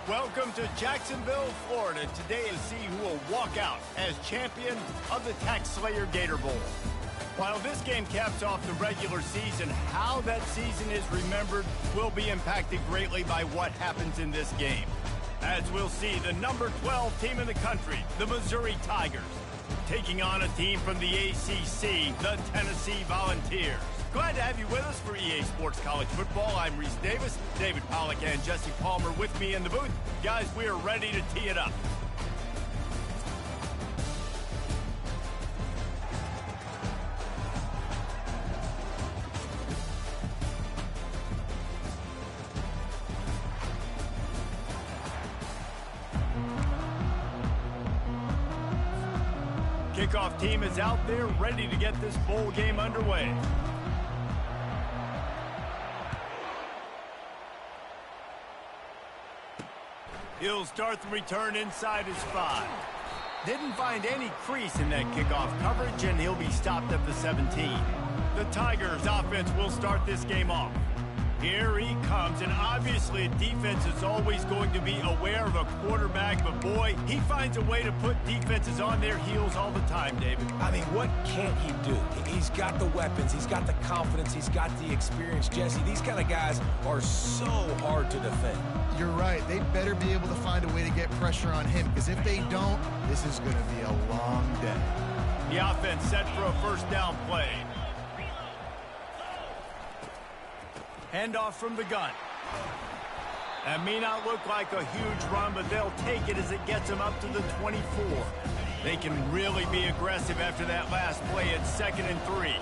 Welcome to Jacksonville, Florida. Today to see who will walk out as champion of the Tax Slayer Gator Bowl. While this game caps off the regular season, how that season is remembered will be impacted greatly by what happens in this game. As we'll see, the number 12 team in the country, the Missouri Tigers, taking on a team from the ACC, the Tennessee Volunteers. Glad to have you with us for EA Sports College Football. I'm Reese Davis, David Pollack and Jesse Palmer with me in the booth. Guys, we are ready to tee it up. Kickoff team is out there ready to get this bowl game underway. He'll start the return inside his 5. Didn't find any crease in that kickoff coverage, and he'll be stopped at the 17. The Tigers offense will start this game off. Here he comes, and obviously defense is always going to be aware of a quarterback, but boy, he finds a way to put defenses on their heels all the time, David. I mean, what can't he do? He's got the weapons, he's got the confidence, he's got the experience. Jesse, these kind of guys are so hard to defend. You're right. They better be able to find a way to get pressure on him, because if they don't, this is going to be a long day. The offense set for a first down play. Handoff from the gun. That may not look like a huge run, but they'll take it as it gets them up to the 24. They can really be aggressive after that last play at 2nd and 3.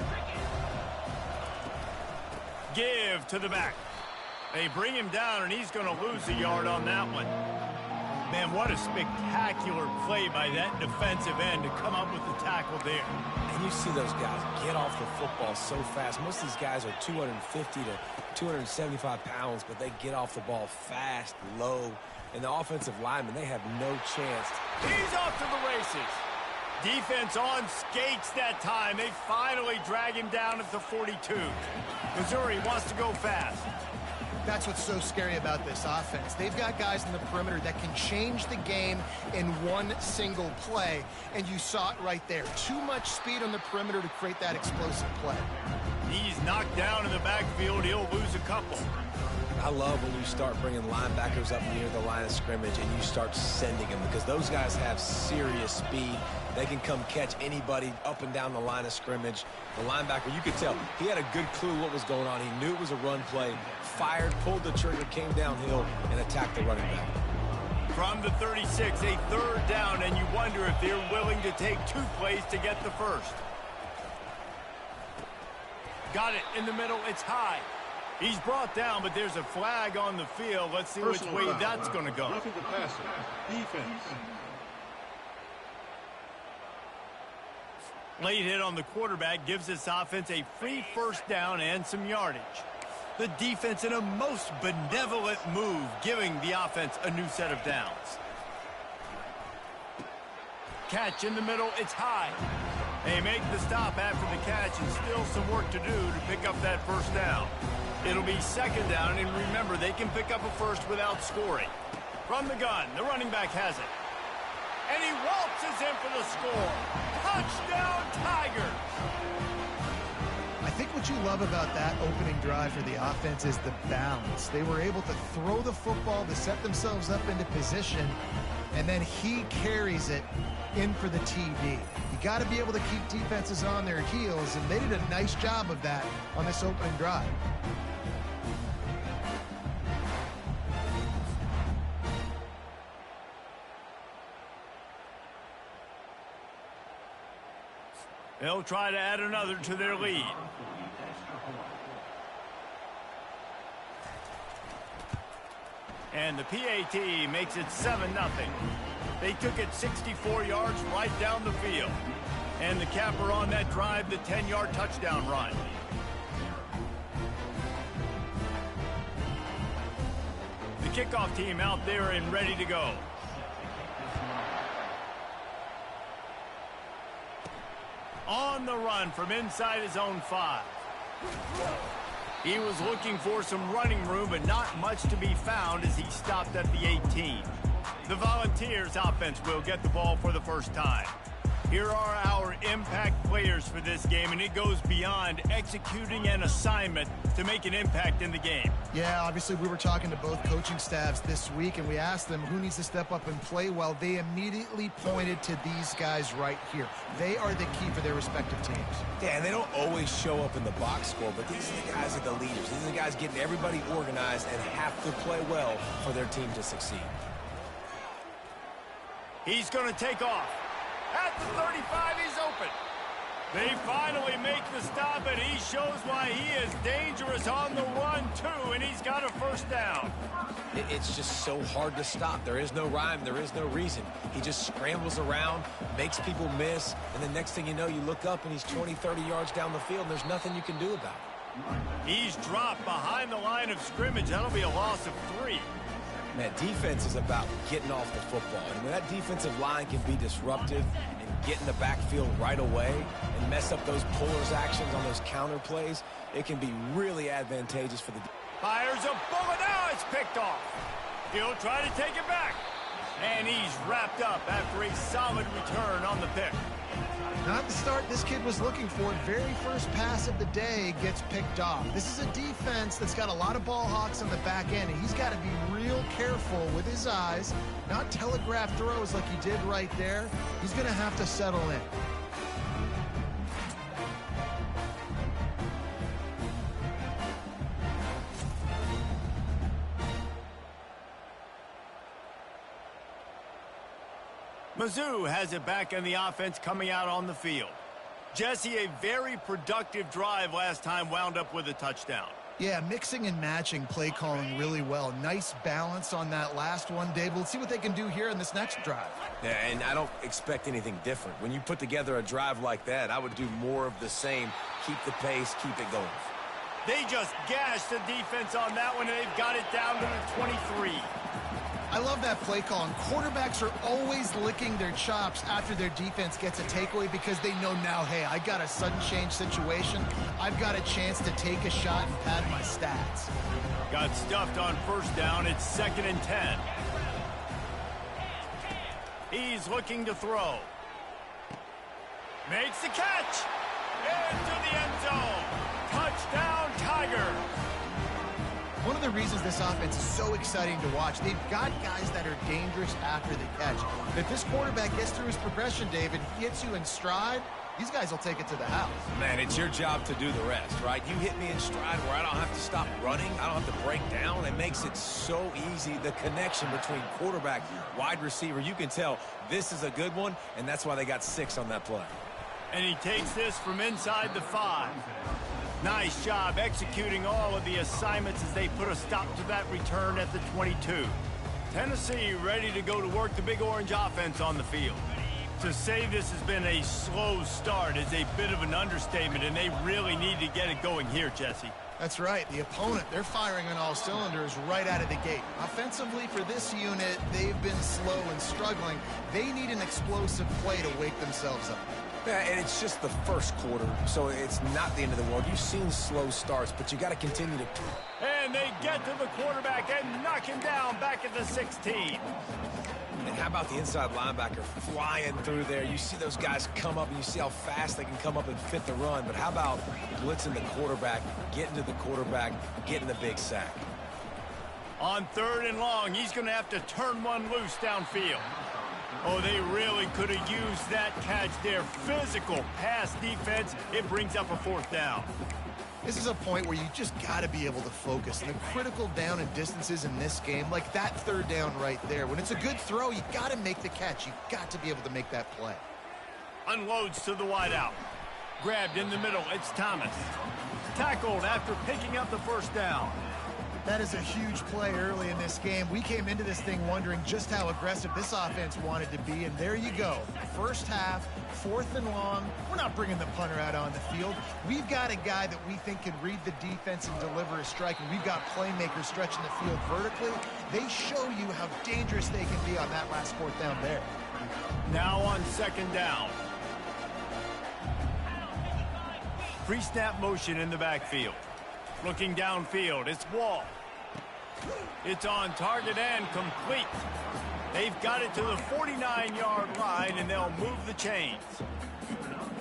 Give to the back. They bring him down, and he's going to lose a yard on that one. Man, what a spectacular play by that defensive end to come up with the tackle there. And you see those guys get off the football so fast. Most of these guys are 250 to 275 pounds, but they get off the ball fast, low. And the offensive linemen, they have no chance. He's off to the races. Defense on skates that time. They finally drag him down at the 42. Missouri wants to go fast. That's what's so scary about this offense. They've got guys in the perimeter that can change the game in one single play, and you saw it right there. Too much speed on the perimeter to create that explosive play. He's knocked down in the backfield. He'll lose a couple. I love when you start bringing linebackers up near the line of scrimmage and you start sending them, because those guys have serious speed. They can come catch anybody up and down the line of scrimmage. The linebacker, you could tell, he had a good clue what was going on. He knew it was a run play, fired, pulled the trigger, came downhill, and attacked the running back. From the 36, a third down, and you wonder if they're willing to take 2 plays to get the first. Got it in the middle. It's high. He's brought down, but there's a flag on the field. Let's see which way that's going to go. Roughing the passer. Defense. Late hit on the quarterback gives this offense a free first down and some yardage. The defense in a most benevolent move, giving the offense a new set of downs. Catch in the middle. It's high. They make the stop after the catch, and still some work to do to pick up that first down. It'll be 2nd down, and remember, they can pick up a first without scoring. From the gun, the running back has it. And he waltzes in for the score. Touchdown, Tigers! I think what you love about that opening drive for the offense is the balance. They were able to throw the football to set themselves up into position, and then he carries it in for the TD. You got to be able to keep defenses on their heels, and they did a nice job of that on this opening drive. They'll try to add another to their lead. And the PAT makes it 7-0. They took it 64 yards right down the field. And the capper on that drive, the 10-yard touchdown run. The kickoff team out there and ready to go. On the run from inside his own 5. He was looking for some running room, but not much to be found as he stopped at the 18. The Volunteers offense will get the ball for the first time. Here are our impact players for this game, and it goes beyond executing an assignment to make an impact in the game. Yeah, obviously we were talking to both coaching staffs this week, and we asked them who needs to step up and play well. They immediately pointed to these guys right here. They are the key for their respective teams. Yeah, and they don't always show up in the box score, but these are the guys that are the leaders. These are the guys getting everybody organized and have to play well for their team to succeed. He's going to take off. At the 35, he's open. They finally make the stop, and he shows why he is dangerous on the run, too, and he's got a first down. It's just so hard to stop. There is no rhyme. There is no reason. He just scrambles around, makes people miss, and the next thing you know, you look up, and he's 20, 30 yards down the field, and there's nothing you can do about it. He's dropped behind the line of scrimmage. That'll be a loss of 3. That defense is about getting off the football. And when that defensive line can be disruptive and get in the backfield right away and mess up those pullers actions on those counter plays, it can be really advantageous for the defense. Fires a bullet. Now it's picked off. He'll try to take it back. And he's wrapped up after a solid return on the pick. Not the start this kid was looking for. Very first pass of the day gets picked off. This is a defense that's got a lot of ball hawks on the back end, and he's got to be real careful with his eyes, not telegraph throws like he did right there. He's going to have to settle in. Mizzou has it back in the offense coming out on the field. Jesse, a very productive drive last time wound up with a touchdown. Yeah, mixing and matching play calling really well. Nice balance on that last one, Dave. We'll see what they can do here in this next drive. Yeah, and I don't expect anything different. When you put together a drive like that, I would do more of the same. Keep the pace, keep it going. They just gashed the defense on that one, and they've got it down to the 23. I love that play call, and quarterbacks are always licking their chops after their defense gets a takeaway because they know now, hey, I got a sudden change situation. I've got a chance to take a shot and pad my stats. Got stuffed on first down. It's 2nd and 10. He's looking to throw. Makes the catch. Into the end zone. Touchdown, Tigers. One of the reasons this offense is so exciting to watch, they've got guys that are dangerous after the catch. If this quarterback gets through his progression, David, hits you in stride, these guys will take it to the house. Man, it's your job to do the rest, right? You hit me in stride where I don't have to stop running. I don't have to break down. It makes it so easy. The connection between quarterback, wide receiver, you can tell this is a good one, and that's why they got 6 on that play. And he takes this from inside the 5. Nice job executing all of the assignments as they put a stop to that return at the 22. Tennessee ready to go to work the Big Orange offense on the field. To say this has been a slow start is a bit of an understatement, and they really need to get it going here, Jesse. That's right. The opponent, they're firing on all cylinders right out of the gate. Offensively for this unit, they've been slow and struggling. They need an explosive play to wake themselves up. Yeah, and it's just the first quarter, so it's not the end of the world. You've seen slow starts, but you got to continue to... And they get to the quarterback and knock him down back at the 16. And how about the inside linebacker flying through there? You see those guys come up, and you see how fast they can come up and fit the run. But how about blitzing the quarterback, getting to the quarterback, getting the big sack? On 3rd and long, he's going to have to turn one loose downfield. Oh, they really could have used that catch there. Physical pass defense. It brings up a 4th down. This is a point where you just got to be able to focus. And the critical down and distances in this game, like that 3rd down right there, when it's a good throw, you got to make the catch. You got to be able to make that play. Unloads to the wideout. Grabbed in the middle. It's Thomas. Tackled after picking up the 1st down. That is a huge play early in this game. We came into this thing wondering just how aggressive this offense wanted to be, and there you go. First half, 4th and long. We're not bringing the punter out on the field. We've got a guy that we think can read the defense and deliver a strike, and we've got playmakers stretching the field vertically. They show you how dangerous they can be on that last 4th down there. Now on 2nd down. Pre-snap motion in the backfield. Looking downfield, it's Wall. It's on target and complete. They've got it to the 49-yard line, and they'll move the chains.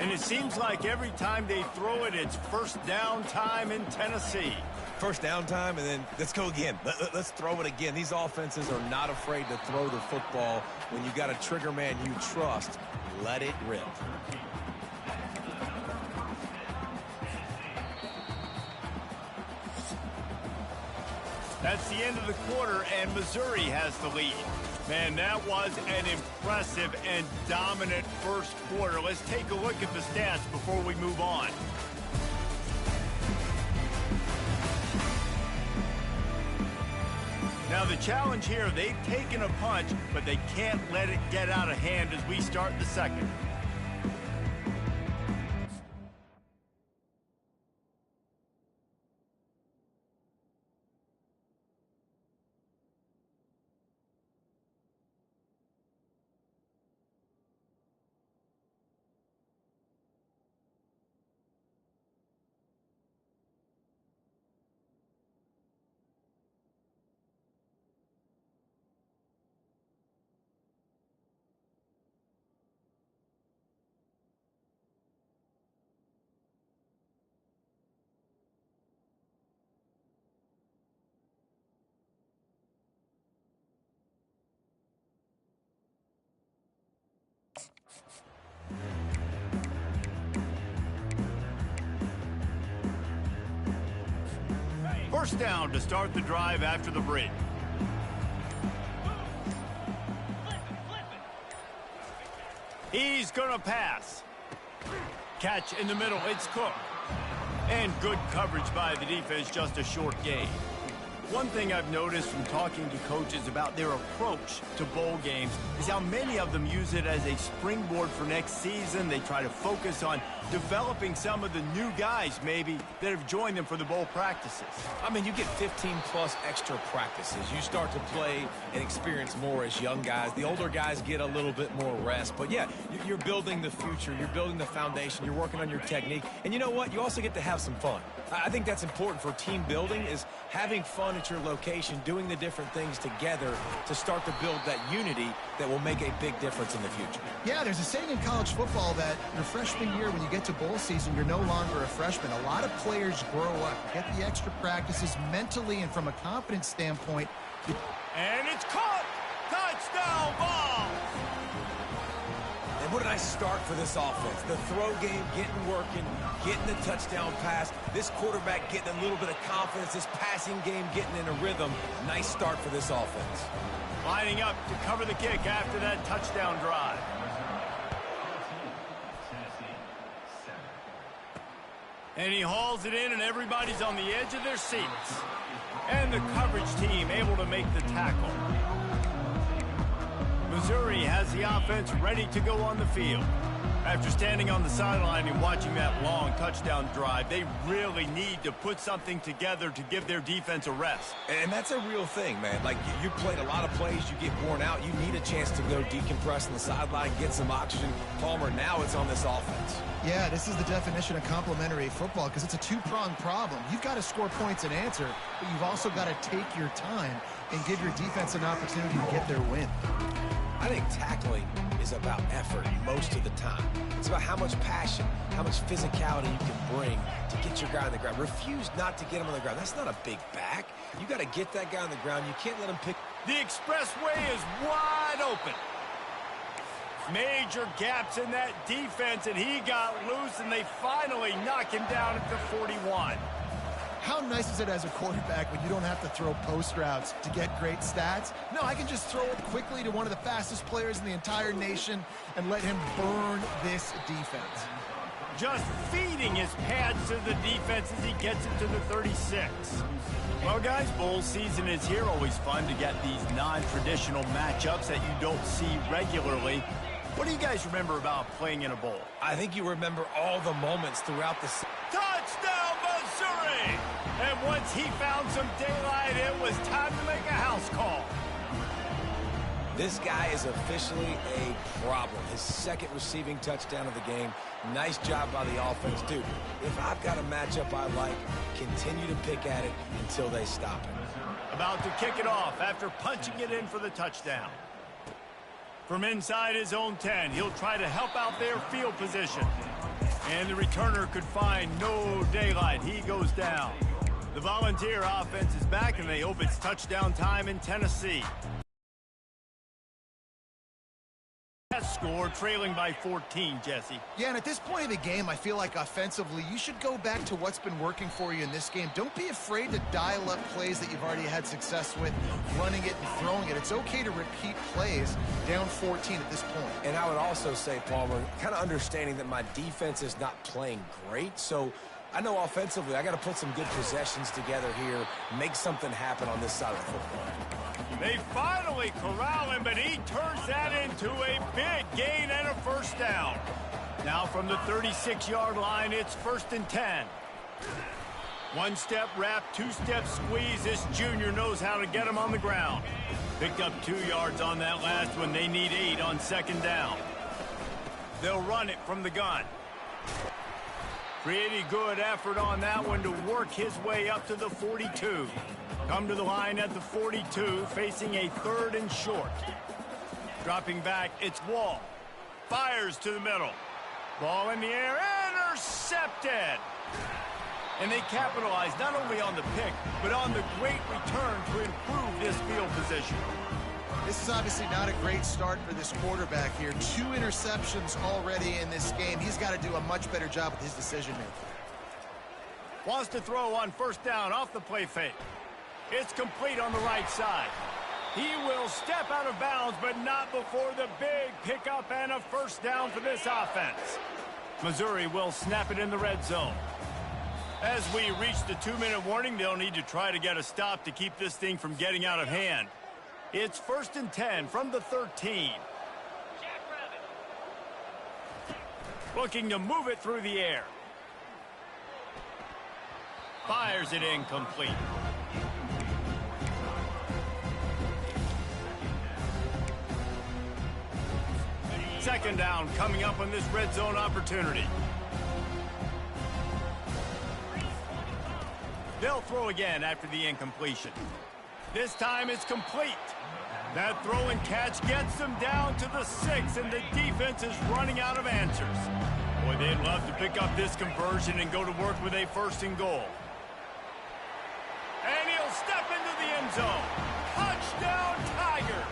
And it seems like every time they throw it, it's first down time in Tennessee. First down time, and then let's go again. Let's throw it again. These offenses are not afraid to throw the football. When you got a trigger man you trust, let it rip. That's the end of the quarter, and Missouri has the lead. Man, that was an impressive and dominant first quarter. Let's take a look at the stats before we move on. Now, the challenge here, they've taken a punch, but they can't let it get out of hand as we start the second. First down to start the drive after the break. He's going to pass. Catch in the middle. It's Cook. And good coverage by the defense, just a short gain. One thing I've noticed from talking to coaches about their approach to bowl games is how many of them use it as a springboard for next season. They try to focus on developing some of the new guys, maybe, that have joined them for the bowl practices. I mean, you get 15-plus extra practices. You start to play and experience more as young guys. The older guys get a little bit more rest. But, yeah, you're building the future. You're building the foundation. You're working on your technique. And you know what? You also get to have some fun. I think that's important for team building, is having fun at your location, doing the different things together to start to build that unity that will make a big difference in the future. Yeah, there's a saying in college football that your freshman year, when you get to bowl season, you're no longer a freshman. A lot of players grow up, get the extra practices mentally and from a confidence standpoint. And it's caught! Touchdown ball! And what a nice start for this offense. The throw game getting working, getting the touchdown pass. This quarterback getting a little bit of confidence. This passing game getting in a rhythm. Nice start for this offense. Lining up to cover the kick after that touchdown drive. And he hauls it in, and everybody's on the edge of their seats. And the coverage team able to make the tackle. Missouri has the offense ready to go on the field. After standing on the sideline and watching that long touchdown drive, they really need to put something together to give their defense a rest. And that's a real thing, man. Like, you played a lot of plays, you get worn out, you need a chance to go decompress on the sideline, get some oxygen. Palmer, now it's on this offense. Yeah, this is the definition of complementary football, because it's a two-pronged problem. You've got to score points and answer, but you've also got to take your time and give your defense an opportunity to get their win. I think tackling is about effort most of the time. It's about how much passion, how much physicality you can bring to get your guy on the ground. Refuse not to get him on the ground. That's not a big back. You got to get that guy on the ground. You can't let him pick. The expressway is wide open. Major gaps in that defense, and he got loose, and they finally knock him down at the 41. How nice is it as a quarterback when you don't have to throw post routes to get great stats? No, I can just throw it quickly to one of the fastest players in the entire nation and let him burn this defense. Just feeding his pads to the defense as he gets it to the 36. Well, guys, bowl season is here. Always fun to get these non-traditional matchups that you don't see regularly. What do you guys remember about playing in a bowl? I think you remember all the moments throughout the season. Touchdown, Missouri! And once he found some daylight, it was time to make a house call. This guy is officially a problem. His second receiving touchdown of the game. Nice job by the offense. Dude, if I've got a matchup I like, continue to pick at it until they stop it. About to kick it off after punching it in for the touchdown. From inside his own 10, he'll try to help out their field position. And the returner could find no daylight. He goes down. The Volunteer offense is back, and they hope it's touchdown time in Tennessee. Score trailing by 14, Jesse. Yeah, and at this point of the game, I feel like offensively, you should go back to what's been working for you in this game. Don't be afraid to dial up plays that you've already had success with, running it and throwing it. It's okay to repeat plays down 14 at this point. And I would also say, Palmer, kind of understanding that my defense is not playing great, so I know offensively I got to put some good possessions together here, make something happen on this side of the football. They finally corral him, but he turns that into a big gain and a first down. Now from the 36-yard line, it's 1st and 10. One-step wrap, two-step squeeze. This junior knows how to get him on the ground. Picked up 2 yards on that last one. They need 8 on 2nd down. They'll run it from the gun. Pretty good effort on that one to work his way up to the 42. Come to the line at the 42, facing a 3rd and short. Dropping back, it's Wall. Fires to the middle. Ball in the air, intercepted. And they capitalize not only on the pick, but on the great return to improve this field position. This is obviously not a great start for this quarterback here. 2 interceptions already in this game. He's got to do a much better job with his decision-making. Wants to throw on 1st down off the play fake. It's complete on the right side. He will step out of bounds, but not before the big pickup and a 1st down for this offense. Missouri will snap it in the red zone. As we reach the 2-minute warning, they'll need to try to get a stop to keep this thing from getting out of hand. It's 1st and 10 from the 13. Looking to move it through the air. Fires it incomplete. Second down coming up on this red zone opportunity. They'll throw again after the incompletion. This time it's complete. That throw and catch gets them down to the 6, and the defense is running out of answers. Boy, they'd love to pick up this conversion and go to work with a 1st and goal. And he'll step into the end zone. Touchdown, Tigers!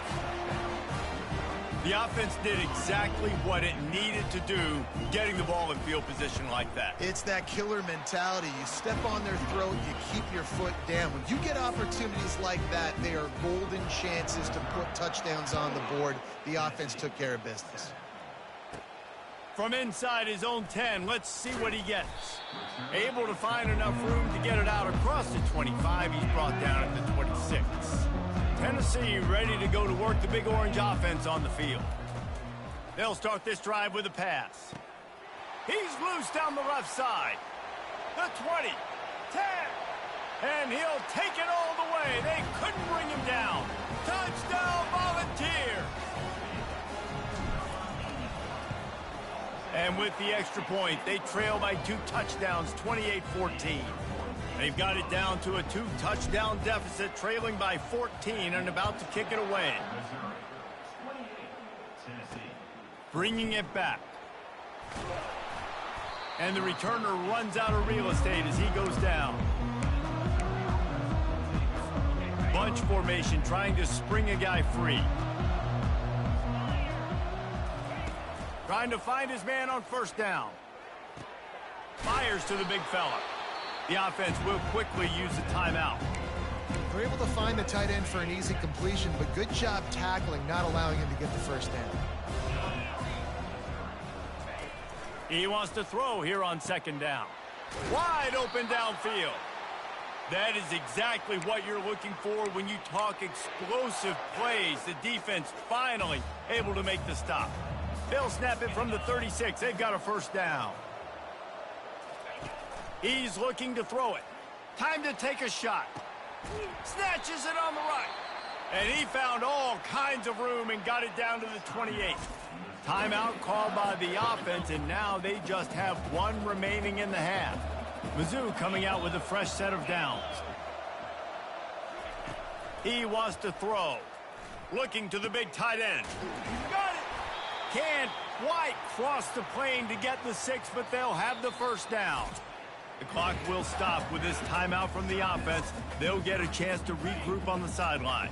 The offense did exactly what it needed to do, getting the ball in field position like that. It's that killer mentality. You step on their throat, you keep your foot down. When you get opportunities like that, they are golden chances to put touchdowns on the board. The offense took care of business. From inside his own 10, let's see what he gets. Able to find enough room to get it out across the 25. He's brought down at the 26. Tennessee ready to go to work the Big Orange offense on the field. They'll start this drive with a pass. He's loose down the left side. The 20, 10, and he'll take it all the way. They couldn't bring him down. Touchdown, Volunteer! And with the extra point, they trail by 2 touchdowns, 28-14. They've got it down to a 2-touchdown deficit, trailing by 14 and about to kick it away. Bringing it back. And the returner runs out of real estate as he goes down. Bunch formation, trying to spring a guy free. Trying to find his man on 1st down. Fires to the big fella. The offense will quickly use the timeout. They're able to find the tight end for an easy completion, but good job tackling, not allowing him to get the 1st down. He wants to throw here on 2nd down. Wide open downfield. That is exactly what you're looking for when you talk explosive plays. The defense finally able to make the stop. They'll snap it from the 36. They've got a 1st down. He's looking to throw it. Time to take a shot. Snatches it on the right. And he found all kinds of room and got it down to the 28. Timeout called by the offense, and now they just have one remaining in the half. Mizzou coming out with a fresh set of downs. He wants to throw. Looking to the big tight end. Got it! Can't quite cross the plane to get the 6, but they'll have the first down. The clock will stop with this timeout from the offense. They'll get a chance to regroup on the sideline.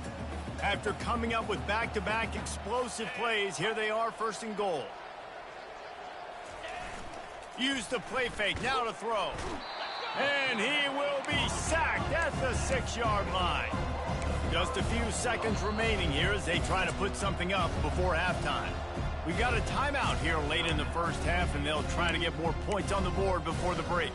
After coming up with back-to-back explosive plays, here they are, first and goal. Use the play fake, now to throw. And he will be sacked at the 6-yard line. Just a few seconds remaining here as they try to put something up before halftime. We got a timeout here late in the first half, and they'll try to get more points on the board before the break.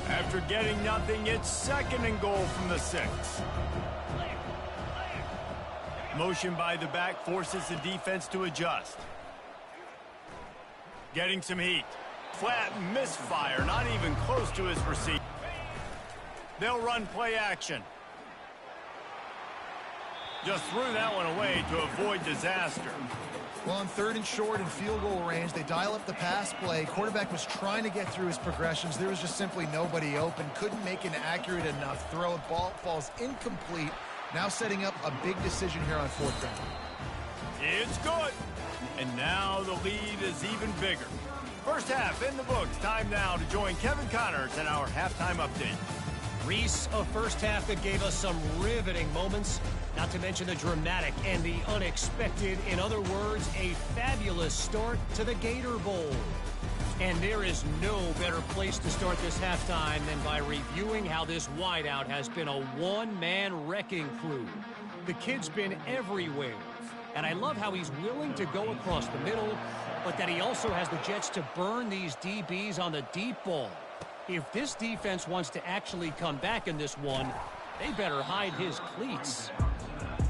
After getting nothing, it's second and goal from the 6. Motion by the back forces the defense to adjust. Getting some heat. Flat misfire, not even close to his receiver. They'll run play action. Just threw that one away to avoid disaster. Well, on 3rd and short and field goal range, they dial up the pass play. Quarterback was trying to get through his progressions. There was just simply nobody open. Couldn't make an accurate enough throw. Ball falls incomplete. Now setting up a big decision here on 4th down. It's good. And now the lead is even bigger. First half in the books. Time now to join Kevin Connors in our halftime update. Reese, a first half that gave us some riveting moments, not to mention the dramatic and the unexpected. In other words, a fabulous start to the Gator Bowl. And there is no better place to start this halftime than by reviewing how this wideout has been a one-man wrecking crew. The kid's been everywhere. And I love how he's willing to go across the middle, but that he also has the jets to burn these DBs on the deep ball. If this defense wants to actually come back in this one, they better hide his cleats.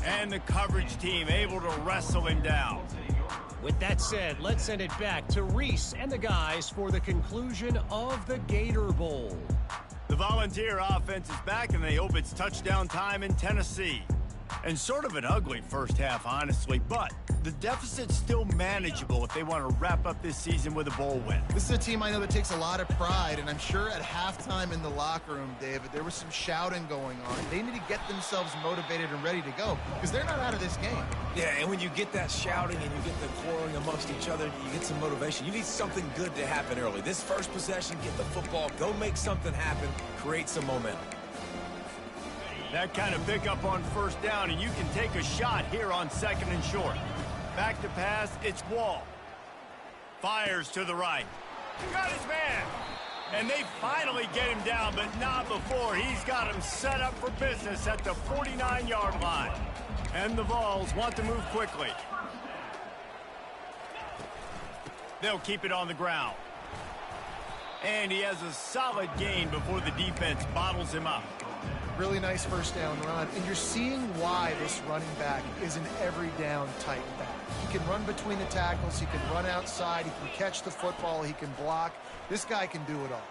And the coverage team able to wrestle him down. With that said, let's send it back to Reese and the guys for the conclusion of the Gator Bowl. The Volunteer offense is back, and they hope it's touchdown time in Tennessee. And sort of an ugly first half, honestly, but the deficit's still manageable if they want to wrap up this season with a bowl win. This is a team I know that takes a lot of pride, and I'm sure at halftime in the locker room, David, there was some shouting going on. They need to get themselves motivated and ready to go, because they're not out of this game. Yeah, and when you get that shouting and you get the quarreling amongst each other, you get some motivation. You need something good to happen early. This first possession, get the football, go make something happen, create some momentum. That kind of pickup on first down, and you can take a shot here on 2nd and short. Back to pass, it's Wall. Fires to the right. Got his man. And they finally get him down, but not before. He's got him set up for business at the 49-yard line. And the Vols want to move quickly. They'll keep it on the ground. And he has a solid gain before the defense bottles him up. Really nice first down run, and you're seeing why this running back is an every down type back. He can run between the tackles, he can run outside, he can catch the football, he can block. This guy can do it all.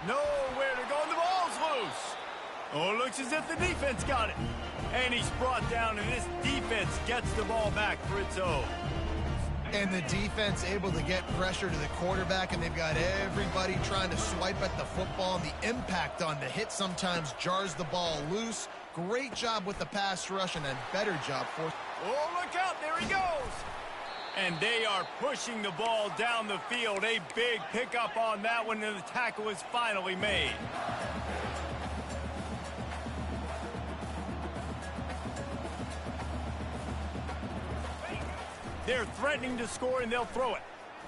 Nowhere to go, and the ball's loose. Oh, it looks as if the defense got it. And he's brought down, and this defense gets the ball back for its own. And the defense able to get pressure to the quarterback, and they've got everybody trying to swipe at the football, and the impact on the hit sometimes jars the ball loose. Great job with the pass rush, and a better job for... Oh, look out, there he goes. And they are pushing the ball down the field. A big pickup on that one, and the tackle is finally made. They're threatening to score, and they'll throw it.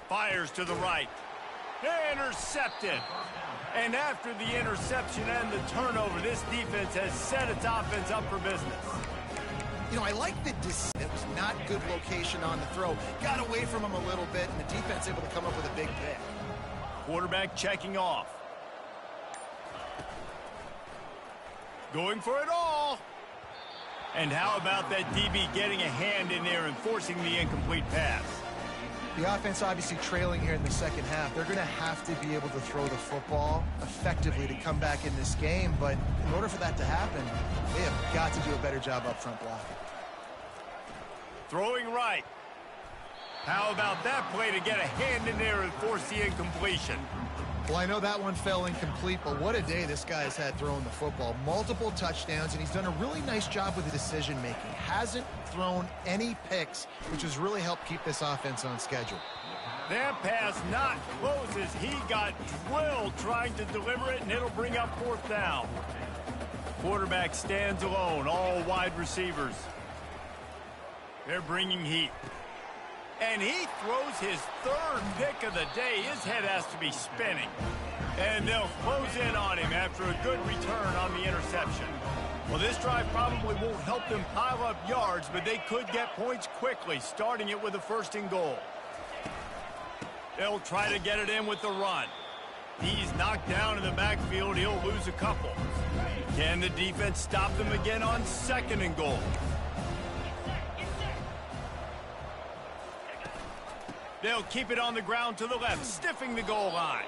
Fires to the right. Intercepted. And after the interception and the turnover, this defense has set its offense up for business. You know, I like the it was not good location on the throw. Got away from him a little bit, and the defense able to come up with a big pick. Quarterback checking off. Going for it all. And how about that DB getting a hand in there and forcing the incomplete pass? The offense obviously trailing here in the second half. They're going to have to be able to throw the football effectively to come back in this game, but in order for that to happen, they have got to do a better job up front blocking. Throwing right. How about that play to get a hand in there and force the incompletion? Well, I know that one fell incomplete, but what a day this guy has had throwing the football. Multiple touchdowns, and he's done a really nice job with the decision-making. Hasn't thrown any picks, which has really helped keep this offense on schedule. That pass not close as he got drilled trying to deliver it, and it'll bring up fourth down. Quarterback stands alone, all wide receivers. They're bringing heat. And he throws his third pick of the day. His head has to be spinning. And they'll close in on him after a good return on the interception. Well, this drive probably won't help them pile up yards, but they could get points quickly, starting it with a 1st and goal. They'll try to get it in with the run. He's knocked down in the backfield. He'll lose a couple. Can the defense stop them again on 2nd and goal? They'll keep it on the ground to the left, stiffing the goal line.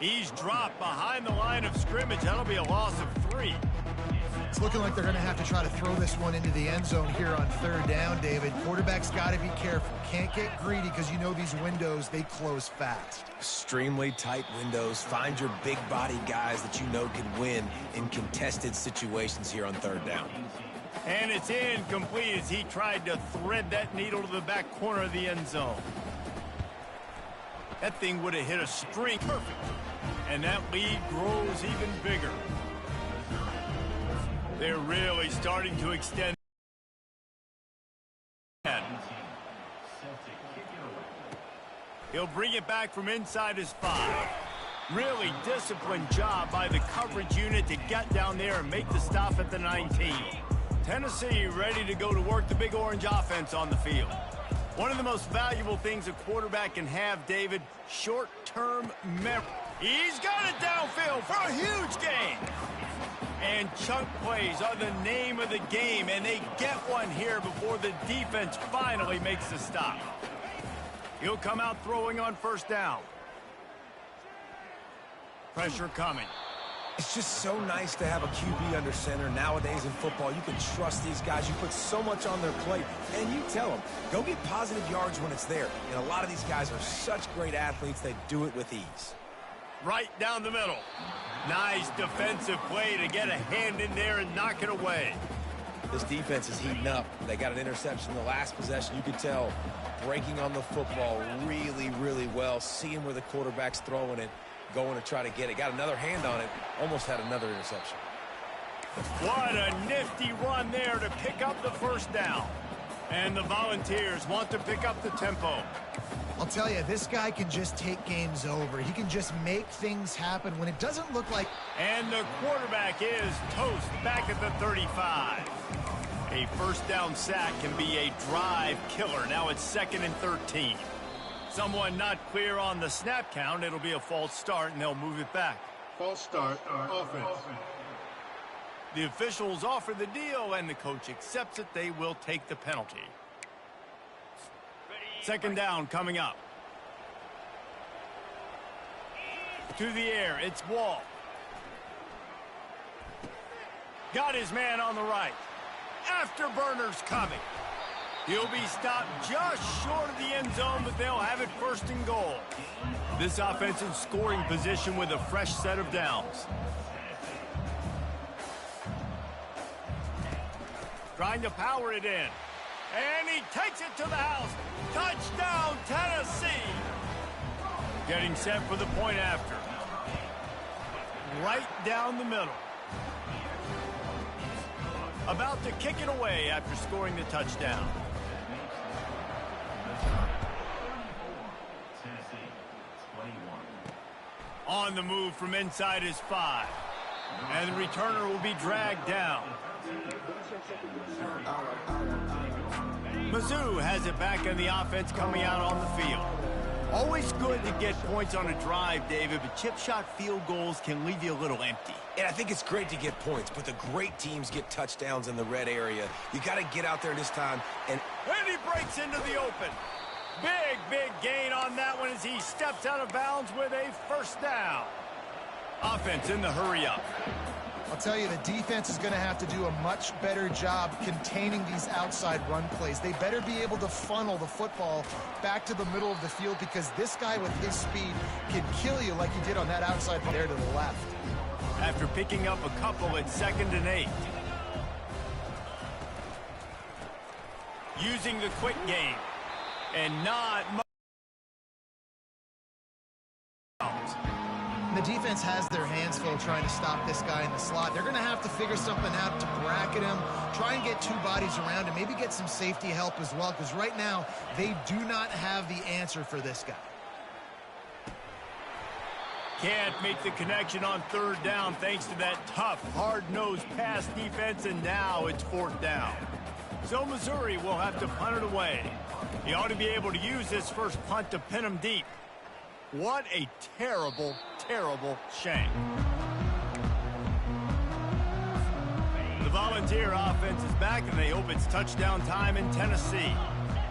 He's dropped behind the line of scrimmage. That'll be a loss of 3. It's looking like they're going to have to try to throw this one into the end zone here on 3rd down, David. Quarterback's got to be careful. Can't get greedy because you know these windows, they close fast. Extremely tight windows. Find your big body guys that you know can win in contested situations here on 3rd down. And it's incomplete as he tried to thread that needle to the back corner of the end zone. That thing would have hit a string perfect. And that lead grows even bigger. They're really starting to extend. He'll bring it back from inside his 5. Really disciplined job by the coverage unit to get down there and make the stop at the 19. Tennessee ready to go to work the Big Orange offense on the field. One of the most valuable things a quarterback can have, David, short-term memory. He's got it downfield for a huge gain. And chunk plays are the name of the game, and they get one here before the defense finally makes the stop. He'll come out throwing on 1st down. Pressure coming. It's just so nice to have a QB under center. Nowadays in football, you can trust these guys. You put so much on their plate, and you tell them, go get positive yards when it's there. And a lot of these guys are such great athletes, they do it with ease. Right down the middle. Nice defensive play to get a hand in there and knock it away. This defense is heating up. They got an interception in the last possession. You could tell breaking on the football really, really well, seeing where the quarterback's throwing it, going to try to get it. Got another hand on it, almost had another interception. What a nifty run there to pick up the 1st down. And the Volunteers want to pick up the tempo. I'll tell you, this guy can just take games over. He can just make things happen when it doesn't look like... And the quarterback is toast back at the 35. A 1st down sack can be a drive killer. Now it's 2nd and 13. Someone not clear on the snap count. It'll be a false start, and they'll move it back. False start, offense. The officials offer the deal, and the coach accepts it. They will take the penalty. 2nd down coming up. To the air, it's Wall. Got his man on the right. Afterburners coming. He'll be stopped just short of the end zone, but they'll have it 1st and goal. This offense in scoring position with a fresh set of downs. Trying to power it in. And he takes it to the house. Touchdown, Tennessee. Getting set for the point after. Right down the middle. About to kick it away after scoring the touchdown. On the move from inside his 5. And the returner will be dragged down. Mizzou has it back in the offense coming out on the field. Always good to get points on a drive, David, but chip shot field goals can leave you a little empty. And I think it's great to get points, but the great teams get touchdowns in the red area. You got to get out there this time. And he breaks into the open. Big gain on that one as he steps out of bounds with a first down. Offense in the hurry up. I'll tell you, the defense is going to have to do a much better job containing these outside run plays. They better be able to funnel the football back to the middle of the field because this guy with his speed can kill you like he did on that outside there to the left. After picking up a couple at 2nd and 8. Using the quick game. And not much. The defense has their hands full trying to stop this guy in the slot. They're going to have to figure something out to bracket him, try and get 2 bodies around him, maybe get some safety help as well, because right now they do not have the answer for this guy. Can't make the connection on 3rd down thanks to that tough, hard-nosed pass defense, and now it's 4th down. So Missouri will have to punt it away. He ought to be able to use this first punt to pin him deep. What a terrible shame. The Volunteer offense is back, and they hope it's touchdown time in Tennessee.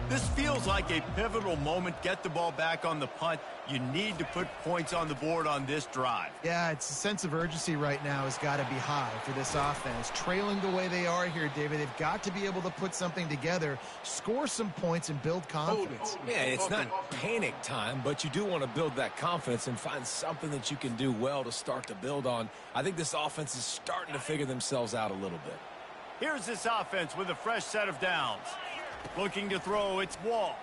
This feels like a pivotal moment. Get the ball back on the punt. You need to put points on the board on this drive. Yeah, it's a sense of urgency right now has got to be high for this offense. Trailing the way they are here, David, they've got to be able to put something together, score some points, and build confidence. Yeah, it's not panic time, but you do want to build that confidence and find something that you can do well to start to build on. I think this offense is starting to figure themselves out a little bit. Here's this offense with a fresh set of downs. Looking to throw, it's Wall.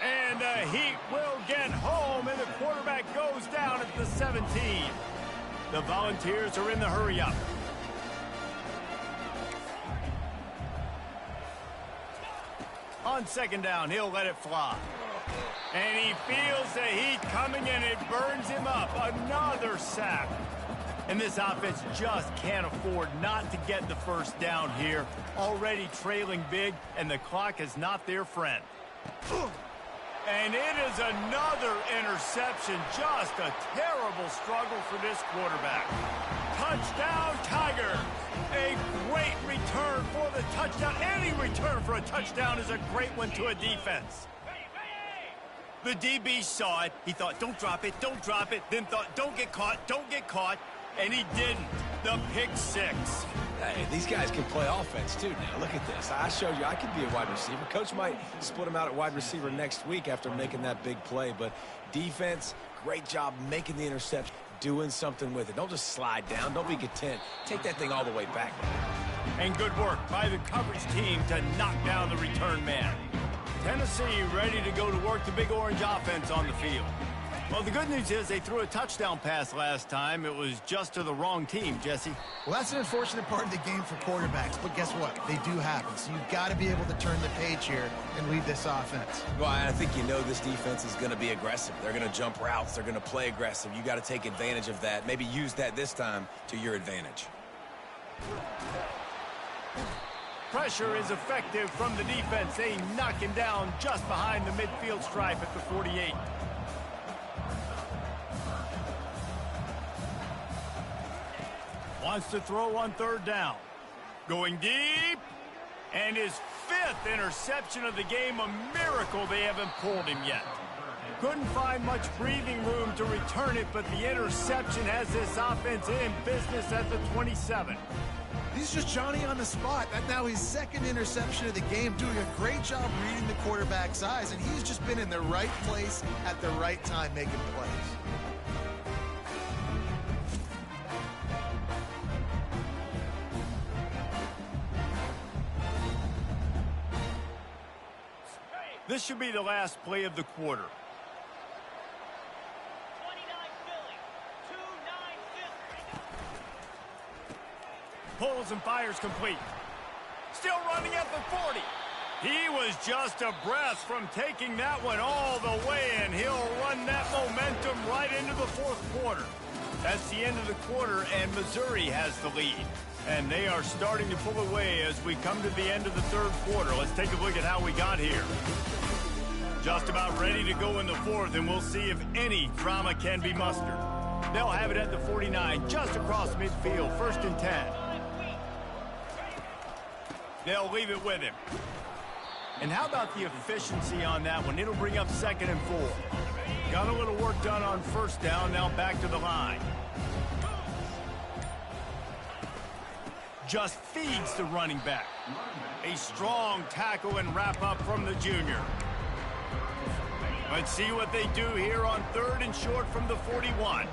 And the Heat will get home, and the quarterback goes down at the 17. The Volunteers are in the hurry up. On 2nd down, he'll let it fly. And he feels the heat coming, and it burns him up. Another sack. And this offense just can't afford not to get the first down here. Already trailing big, and the clock is not their friend. And it is another interception. Just a terrible struggle for this quarterback. Touchdown, Tiger. A great return for the touchdown. Any return for a touchdown is a great one to a defense. The DB saw it. He thought, don't drop it, don't drop it. Then thought, don't get caught, don't get caught. And he didn't. The pick 6. Hey, these guys can play offense, too, now. Look at this. I showed you I could be a wide receiver. Coach might split him out at wide receiver next week after making that big play. But defense, great job making the interception, doing something with it. Don't just slide down. Don't be content. Take that thing all the way back. And good work by the coverage team to knock down the return man. Tennessee ready to go to work the Big Orange offense on the field. Well, the good news is they threw a touchdown pass last time. It was just to the wrong team, Jesse. Well, that's an unfortunate part of the game for quarterbacks, but guess what? They do happen. So you've got to be able to turn the page here and lead this offense. Well, I think you know this defense is going to be aggressive. They're going to jump routes. They're going to play aggressive. You got to take advantage of that. Maybe use that this time to your advantage. Pressure is effective from the defense. They knock him down just behind the midfield stripe at the 48. Wants to throw on 3rd down. Going deep. And his 5th interception of the game. A miracle they haven't pulled him yet. Couldn't find much breathing room to return it, but the interception has this offense in business at the 27. He's just Johnny on the spot. That's now his 2nd interception of the game, doing a great job reading the quarterback's eyes, and he's just been in the right place at the right time making plays. This should be the last play of the quarter. 29 Philly, 2-9 Pulls and fires complete. Still running at the 40. He was just a breath from taking that one all the way, and he'll run that momentum right into the 4th quarter. That's the end of the quarter, and Missouri has the lead. And they are starting to pull away as we come to the end of the 3rd quarter. Let's take a look at how we got here. Just about ready to go in the 4th, and we'll see if any drama can be mustered. They'll have it at the 49, just across midfield, 1st and 10. They'll leave it with him. And how about the efficiency on that one? It'll bring up 2nd and 4. Got a little work done on 1st down, now back to the line. Just feeds the running back. A strong tackle and wrap up from the junior. Let's see what they do here on 3rd and short from the 41.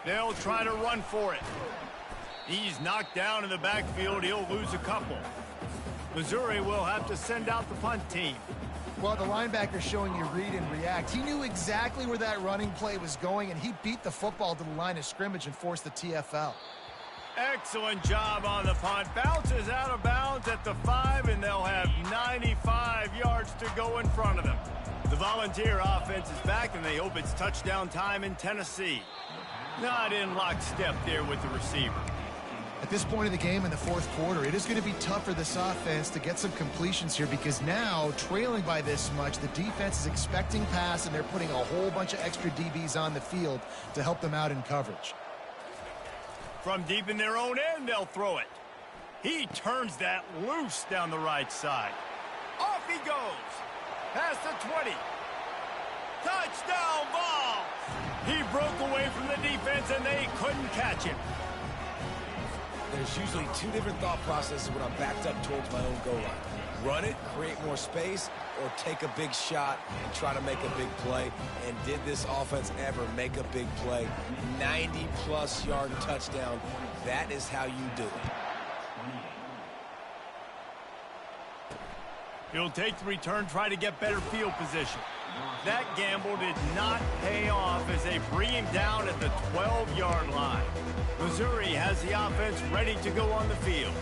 They'll try to run for it. He's knocked down in the backfield. He'll lose a couple. Missouri will have to send out the punt team. Well, the linebacker's showing you read and react. He knew exactly where that running play was going, and he beat the football to the line of scrimmage and forced the TFL. Excellent job on the punt. Bounces out of bounds at the 5, and they'll have 95 yards to go in front of them. The Volunteer offense is back, and they hope it's touchdown time in Tennessee. Not in lockstep there with the receiver. At this point of the game in the 4th quarter, it is going to be tough for this offense to get some completions here because now, trailing by this much, the defense is expecting pass, and they're putting a whole bunch of extra DBs on the field to help them out in coverage. From deep in their own end, they'll throw it. He turns that loose down the right side. Off he goes. Past the 20. Touchdown ball. He broke away from the defense, and they couldn't catch him. There's usually 2 different thought processes when I'm backed up towards my own goal line. Run it, create more space, or take a big shot and try to make a big play. And did this offense ever make a big play? 90-plus yard touchdown. That is how you do it. He'll take the return, try to get better field position. That gamble did not pay off as they bring him down at the 12-yard line. Missouri has the offense ready to go on the field.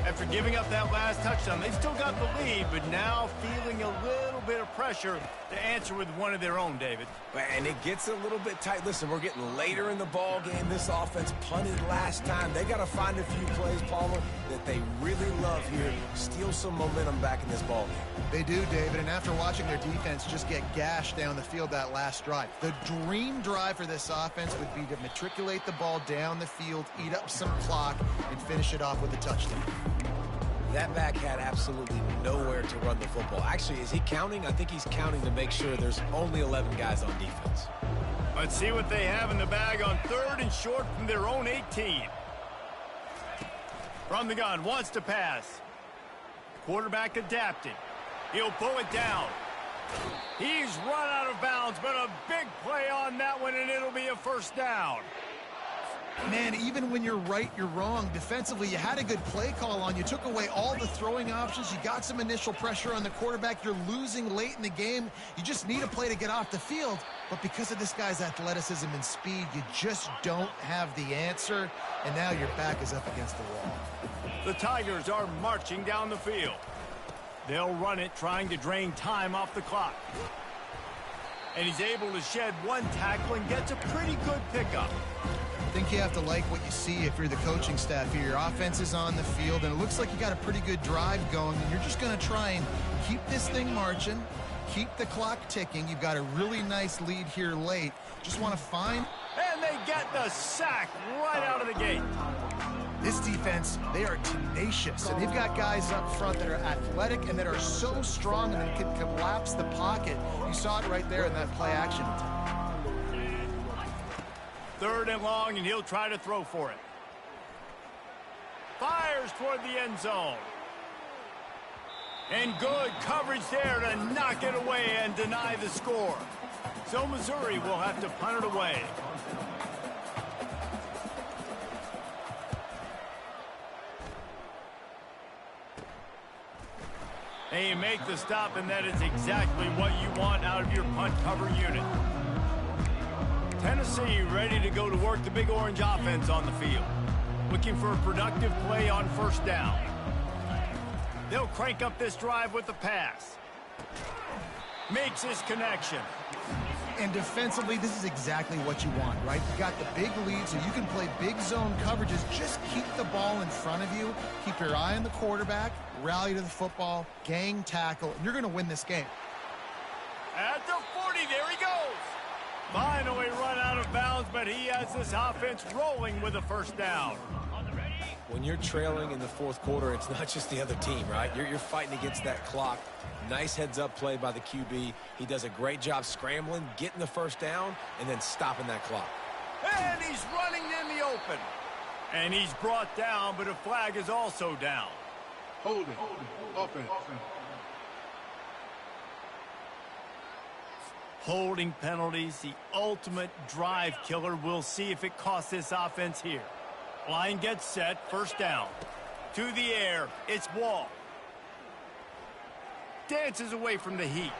After giving up that last touchdown, they've still got the lead, but now feeling a little bit of pressure to answer with one of their own, David. And it gets a little bit tight. Listen, we're getting later in the ball game. This offense punted last time. They got to find a few plays, Palmer, that they really love here. Steal some momentum back in this ball game. They do, David, and after watching their defense just get gashed down the field that last drive, the dream drive for this offense would be to matriculate the ball down the field, eat up some clock, and finish it off with a touchdown. That back had absolutely nowhere to run the football. Actually, is he counting? I think he's counting to make sure there's only 11 guys on defense. Let's see what they have in the bag on 3rd and short from their own 18. From the gun, wants to pass. Quarterback adapting. He'll pull it down. He's run out of bounds, but a big play on that one, and it'll be a 1st down. Man, even when you're right, you're wrong. Defensively, you had a good play call on. You took away all the throwing options. You got some initial pressure on the quarterback. You're losing late in the game. You just need a play to get off the field. But because of this guy's athleticism and speed, you just don't have the answer. And now your back is up against the wall. The Tigers are marching down the field. They'll run it, trying to drain time off the clock. And he's able to shed one tackle and gets a pretty good pickup. I think you have to like what you see if you're the coaching staff here. Your offense is on the field, and it looks like you got a pretty good drive going, and you're just going to try and keep this thing marching, keep the clock ticking. You've got a really nice lead here late. Just want to find... And they get the sack right out of the gate. This defense, they are tenacious, and they've got guys up front that are athletic and that are so strong and that can collapse the pocket. You saw it right there in that play action. 3rd and long, and he'll try to throw for it. Fires toward the end zone. And good coverage there to knock it away and deny the score. So Missouri will have to punt it away. And you make the stop, and that is exactly what you want out of your punt cover unit. Tennessee ready to go to work the Big Orange offense on the field. Looking for a productive play on 1st down. They'll crank up this drive with the pass. Makes his connection. And defensively, this is exactly what you want, right? You got the big lead, so you can play big zone coverages. Just keep the ball in front of you. Keep your eye on the quarterback. Rally to the football. Gang tackle. And you're going to win this game. At the 40, there he goes. Finally run out of bounds, but he has this offense rolling with a 1st down. When you're trailing in the fourth quarter, it's not just the other team, right? You're fighting against that clock. Nice heads-up play by the QB. He does a great job scrambling, getting the first down, and then stopping that clock. And he's running in the open. And he's brought down, but a flag is also down. Holding. Offense. Holding penalties, the ultimate drive killer. We'll see if it costs this offense here. Line gets set, first down. To the air, it's Wall. Dances away from the heat.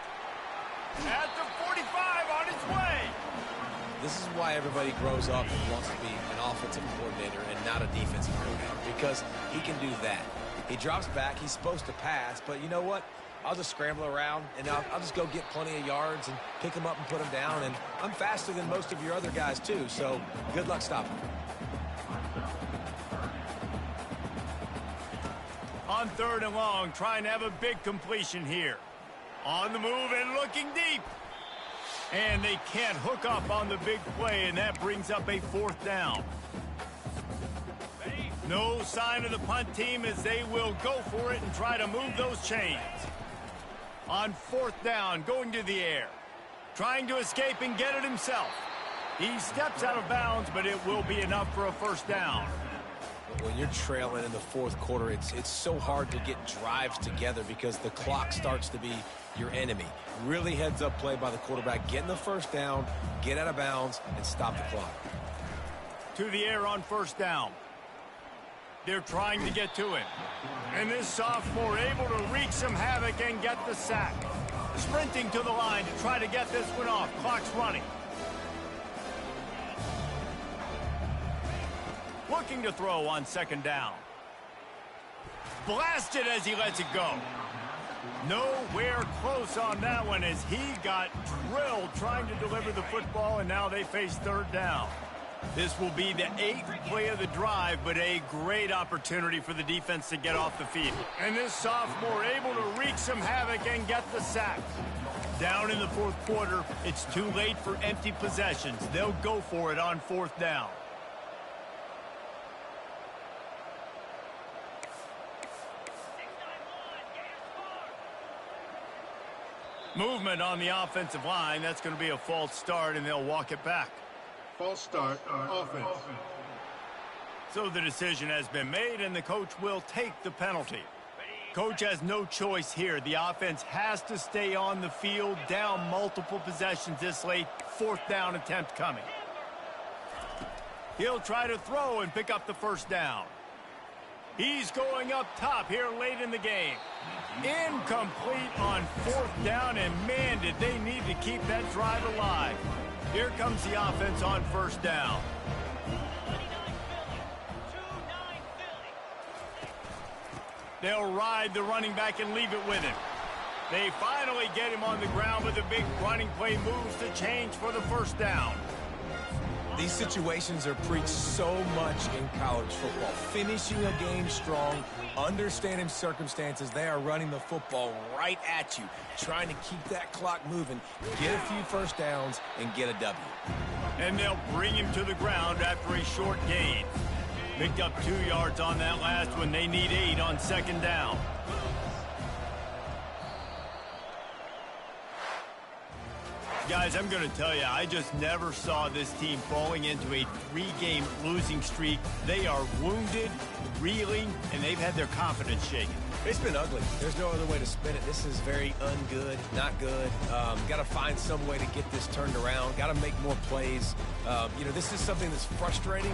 At the 45, on his way. This is why everybody grows up and wants to be an offensive coordinator and not a defensive coordinator, because he can do that. He drops back, he's supposed to pass, but you know what? I'll just scramble around, and I'll just go get plenty of yards and pick them up and put them down, and I'm faster than most of your other guys too, so good luck stopping me. On 3rd and long, trying to have a big completion here. On the move and looking deep. And they can't hook up on the big play, and that brings up a 4th down. No sign of the punt team as they will go for it and try to move those chains. On 4th down, going to the air. Trying to escape and get it himself. He steps out of bounds, but it will be enough for a 1st down. When you're trailing in the fourth quarter, it's so hard to get drives together because the clock starts to be your enemy. Really heads-up play by the quarterback, getting the 1st down, get out of bounds, and stop the clock. To the air on 1st down. They're trying to get to him. And this sophomore able to wreak some havoc and get the sack. Sprinting to the line to try to get this one off. Clock's running. Looking to throw on 2nd down. Blasted as he lets it go. Nowhere close on that one as he got drilled trying to deliver the football, and now they face 3rd down. This will be the 8th play of the drive, but a great opportunity for the defense to get off the field. And this sophomore able to wreak some havoc and get the sack. Down in the 4th quarter, it's too late for empty possessions. They'll go for it on 4th down. Movement on the offensive line. That's going to be a false start, and they'll walk it back. False start, offense. So the decision has been made, and the coach will take the penalty. Coach has no choice here. The offense has to stay on the field, down multiple possessions this late. 4th down attempt coming. He'll try to throw and pick up the 1st down. He's going up top here late in the game. Incomplete on 4th down, and man, did they need to keep that drive alive. Here comes the offense on 1st down. They'll ride the running back and leave it with him. They finally get him on the ground, but the big running play moves the change for the 1st down. These situations are preached so much in college football. Finishing a game strong, understanding circumstances. They are running the football right at you, trying to keep that clock moving, get a few 1st downs, and get a W. And they'll bring him to the ground after a short gain. Picked up 2 yards on that last one. They need 8 on 2nd down. Guys, I'm going to tell you, I just never saw this team falling into a 3-game losing streak. They are wounded, reeling, and they've had their confidence shaken. It's been ugly. There's no other way to spin it. This is very ungood, not good. Got to find some way to get this turned around. Got to make more plays. This is something that's frustrating.